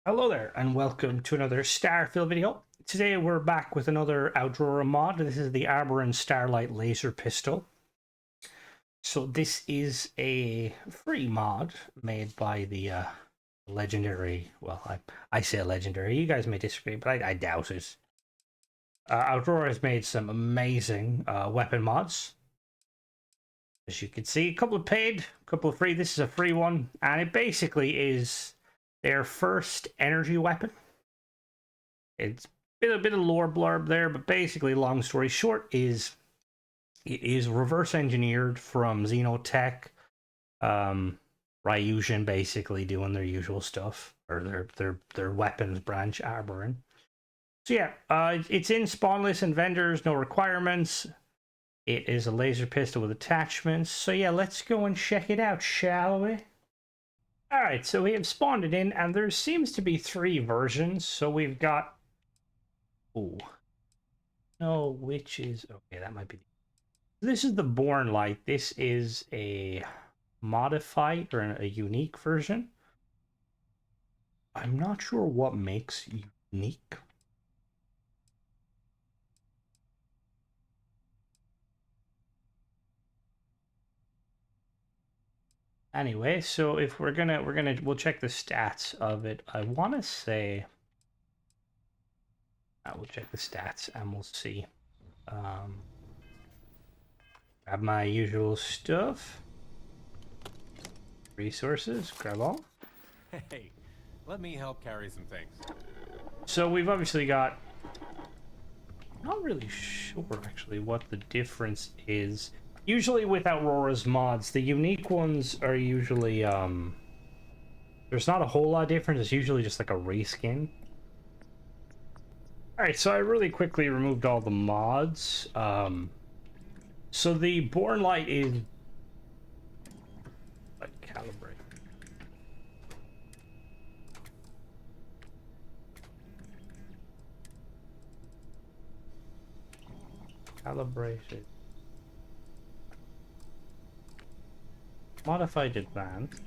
Hello there, and welcome to another Starfield video. Today we're back with another Aurora mod. This is the Arborin Starlight Laser Pistol. So this is a free mod made by the legendary, well, I say legendary, you guys may disagree, but I doubt it. Aurora has made some amazing weapon mods. As you can see, a couple of paid, a couple of free. This is a free one, and it basically is their first energy weapon. It's a bit of lore blurb there, but basically, long story short, it is reverse engineered from Xenotech, Ryujin basically doing their usual stuff, or their weapons branch, Arborin. So yeah, it's in spawnless and vendors, no requirements. It is a laser pistol with attachments. So yeah, let's go and check it out, shall we? Alright, so we have spawned it in, and there seems to be 3 versions. So we've got... Ooh. No, which is... Okay, that might be... This is the Born Light. This is a modified or a unique version. I'm not sure what makes unique. Anyway, so if we'll check the stats of it. I want to say... we'll check the stats and we'll see. Grab my usual stuff. Resources, grab all. Hey, let me help carry some things. So we've obviously got... Not really sure actually what the difference is. Usually with Aurora's mods, the unique ones are usually there's not a whole lot of difference. It's usually just like a reskin. Alright, so I really quickly removed all the mods. So the Born Light is like calibrate. Calibrated. Modified advanced.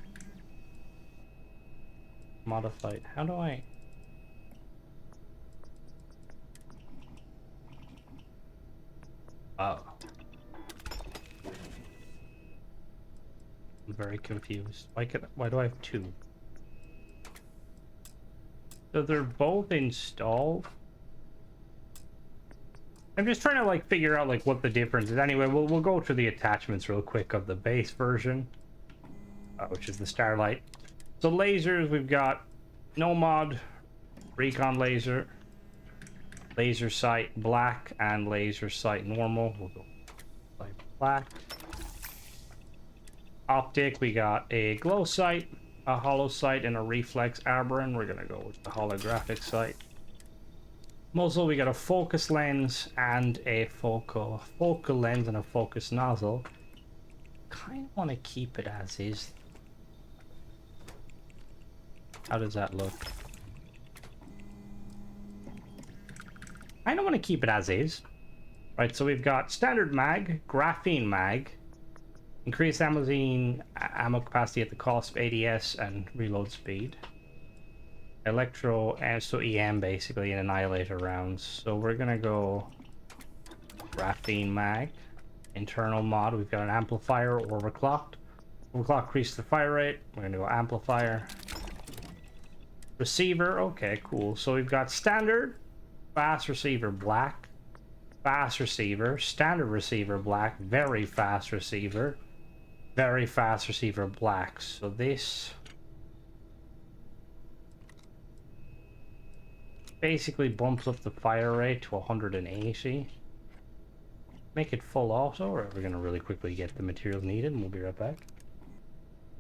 Modified. How do I... Oh. I'm very confused. Why do I have 2? So they're both installed. I'm just trying to like figure out like what the difference is. Anyway, we'll go to the attachments real quick of the base version, which is the Starlight. So lasers, we've got Nomad, Recon laser, laser sight black, and laser sight normal. We'll go sight black. Optic, we got a glow sight, a hollow sight, and a reflex Arborin. We're gonna go with the holographic sight. Muzzle, we got a focus lens and a focal lens and a focus nozzle. Kind of want to keep it as is. How does that look? I don't want to keep it as is. Right, so we've got standard mag, graphene mag, increased ammo capacity at the cost of ADS and reload speed. Electro and so EM basically in annihilator rounds. So we're gonna go graphene mag. Internal mod, we've got an amplifier or overclocked. Overclock increase the fire rate. We're gonna go amplifier. Receiver, okay, cool. So we've got standard, fast receiver black, fast receiver, standard receiver black, very fast receiver black. So this basically bumps up the fire rate to 180. Make it full auto, or we're gonna really quickly get the materials needed and we'll be right back.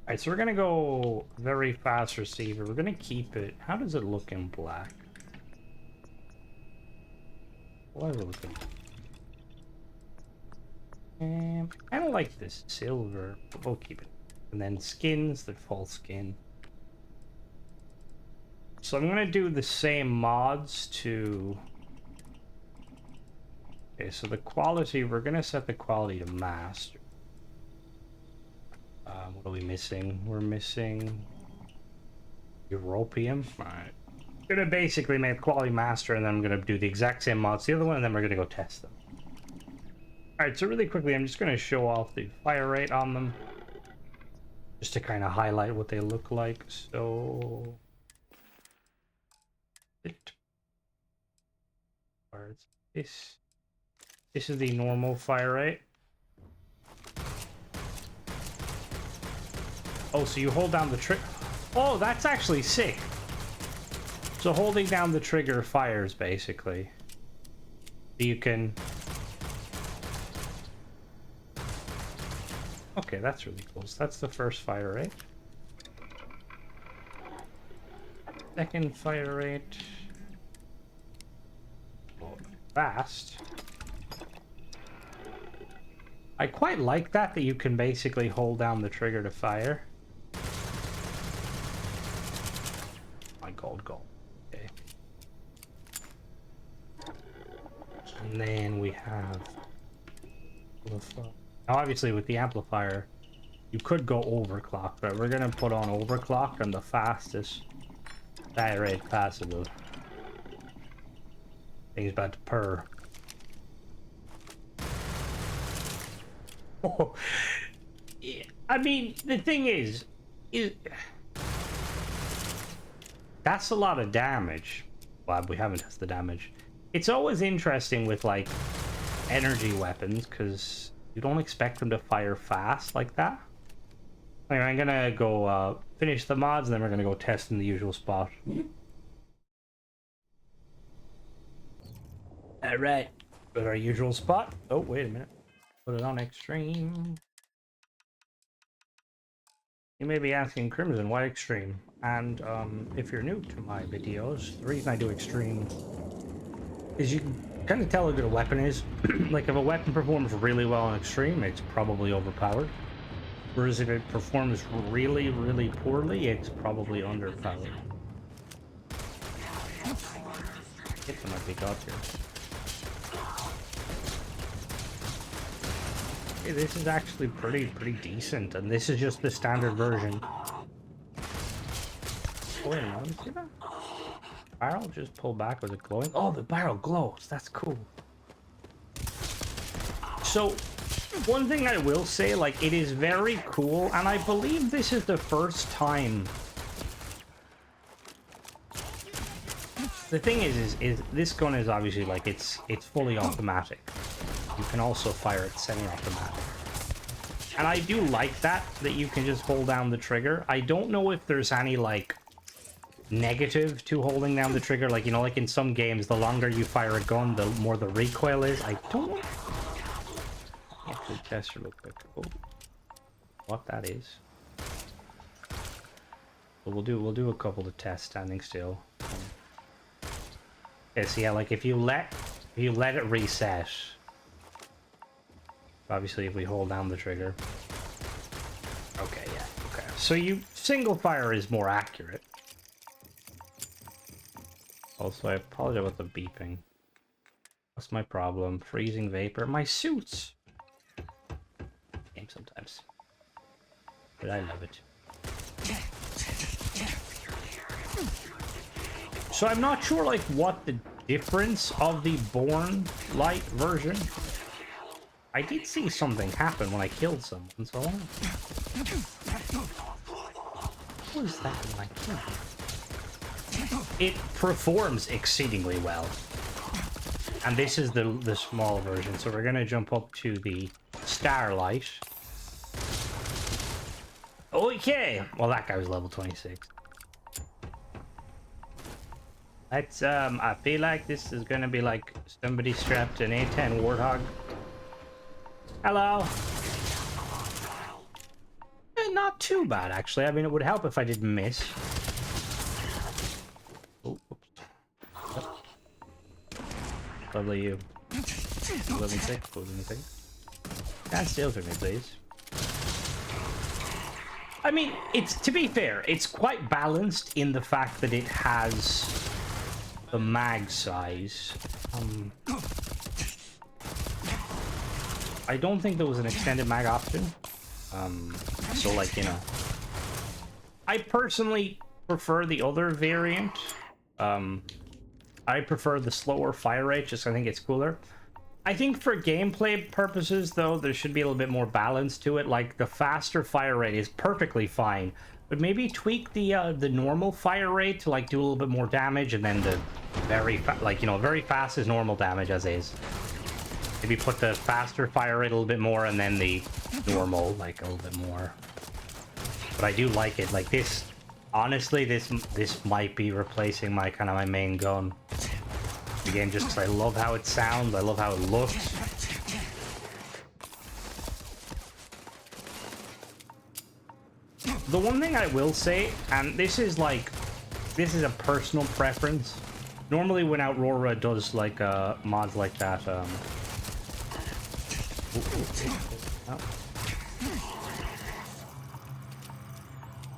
Alright, so we're gonna go very fast receiver. We're gonna keep it. How does it look in black? Why is it looking? I don't like this silver, but we'll keep it. And then skins, the full skin. So I'm gonna do the same mods to... Okay, so the quality, we're gonna set the quality to master. What are we missing? We're missing Europium. Alright. gonna basically make Quality Master, and then I'm gonna do the exact same mods the other one, and then we're gonna go test them. Alright, so really quickly, I'm just gonna show off the fire rate on them, just to kind of highlight what they look like. So this is the normal fire rate. Oh, so you hold down the trigger. Oh, that's actually sick. So holding down the trigger fires, basically. You can... Okay, that's really cool. So that's the first fire rate. Second fire rate. Oh, fast. I quite like that you can basically hold down the trigger to fire. My gold. Okay. And then we have... Now, obviously, with the amplifier, you could go overclock, but we're going to put on overclock on the fastest fire rate possible. Thing's about to purr. Oh, yeah. I mean, the thing is that's a lot of damage. Well, we haven't tested the damage. It's always interesting with, like, energy weapons, because you don't expect them to fire fast like that. Anyway, I'm gonna go finish the mods, and then we're gonna go test in the usual spot. Alright, go to our usual spot. Oh, wait a minute. Put it on extreme. You may be asking, Crimson, why extreme? And if you're new to my videos, the reason I do extreme is you can kind of tell how good a weapon is. Like, if a weapon performs really well on extreme, it's probably overpowered. Whereas if it performs really, really poorly, it's probably underpowered. Get some of the gods here. Hey, this is actually pretty decent, and this is just the standard version. Oh, wait a minute, let me see that. Barrel just pull back with it glowing. Oh, the barrel glows. That's cool. So, one thing I will say, like, it is very cool, and I believe this is the first time. The thing is this gun is obviously, like, it's fully automatic. You can also fire it semi-automatic. And I do like that you can just hold down the trigger. I don't know if there's any, like, negative to holding down the trigger. Like, you know, like in some games, the longer you fire a gun, the more the recoil is. I don't know. Actually, test real quick. Oh, what that is. But we'll do a couple of tests standing still. Okay, so yeah, like if you let it reset. Obviously, if we hold down the trigger. Okay, yeah, okay. So single fire is more accurate. Also, I apologize about the beeping. What's my problem? Freezing vapor. My suits! Game sometimes. But I love it. So I'm not sure, like, what the difference of the Born Light version. I did see something happen when I killed someone, so I wonder... What was that when I killed him? It performs exceedingly well. And this is the small version, so we're gonna jump up to the Starlight. Okay! Well, that guy was level 26. Let's, I feel like this is gonna be like somebody strapped an A10 Warthog. Hello! Not too bad, actually. I mean, it would help if I didn't miss. Oh, oops. Lovely you. 11-6. Stand still for me, please. I mean, to be fair, it's quite balanced in the fact that it has the mag size. I don't think there was an extended mag option. So, like, you know, I personally prefer the other variant, I prefer the slower fire rate, just I think it's cooler. I think for gameplay purposes, though, there should be a little bit more balance to it. Like, the faster fire rate is perfectly fine, but maybe tweak the normal fire rate to, like, do a little bit more damage, and then the very fast is normal damage as is. Maybe put the faster fire rate a little bit more, and then the normal, like, a little bit more. But I do like it. Like, this, honestly, this might be replacing my main gun. The game, just because I love how it sounds, I love how it looks. The one thing I will say, and this is a personal preference. Normally when Aurora does like mods like that,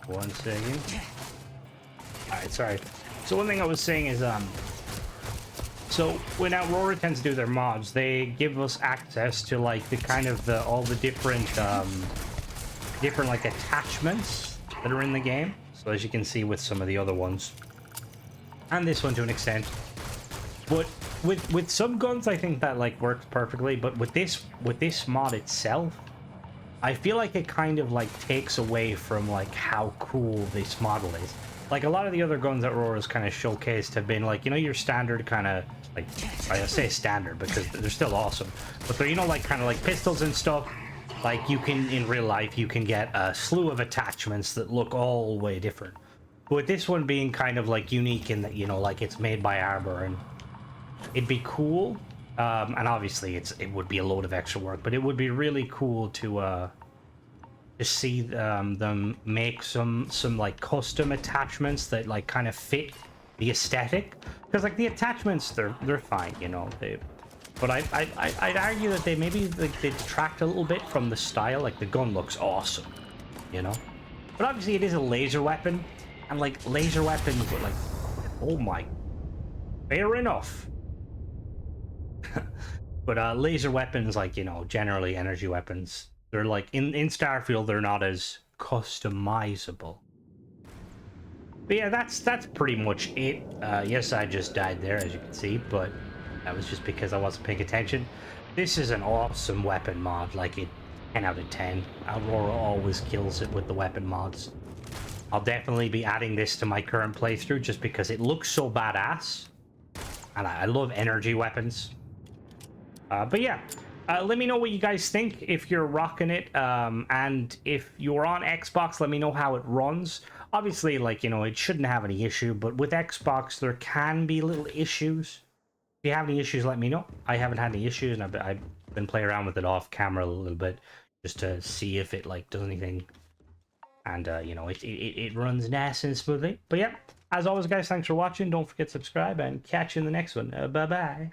one second. Alright, sorry. So one thing I was saying is, so when Aurora tends to do their mods, they give us access to like all the different like attachments that are in the game. So as you can see with some of the other ones, and this one to an extent. But with some guns, I think that like works perfectly. But with this mod itself, I feel like it kind of like takes away from like how cool this model is. Like a lot of the other guns that Aurora's kind of showcased have been like, you know, your standard kind of like, I say standard because they're still awesome, but they're, you know, like kind of like pistols and stuff. Like you can, in real life, you can get a slew of attachments that look all way different. But with this one being kind of like unique in that, you know, like it's made by Arbor, and it'd be cool. And obviously it would be a load of extra work, but it would be really cool to see them make some like custom attachments that like kind of fit the aesthetic, because like the attachments they're fine, you know, but I'd argue that they maybe like they detract a little bit from the style. Like the gun looks awesome, you know, but obviously it is a laser weapon, and like laser weapons are like, oh my, fair enough. But laser weapons, like, you know, generally energy weapons, they're like in Starfield they're not as customizable. But yeah, that's pretty much it. Yes, I just died there, as you can see, but that was just because I wasn't paying attention. This is an awesome weapon mod, like it 10 out of 10. Aurora always kills it with the weapon mods. I'll definitely be adding this to my current playthrough just because it looks so badass, and I love energy weapons. But yeah, let me know what you guys think if you're rocking it, and if you're on Xbox, let me know how it runs. Obviously, like, you know, it shouldn't have any issue, but with Xbox there can be little issues. If you have any issues, let me know. I haven't had any issues, and I've been playing around with it off camera a little bit just to see if it like does anything, and you know, it runs nice and smoothly. But yeah, as always guys, thanks for watching. Don't forget to subscribe, and catch you in the next one. Bye bye.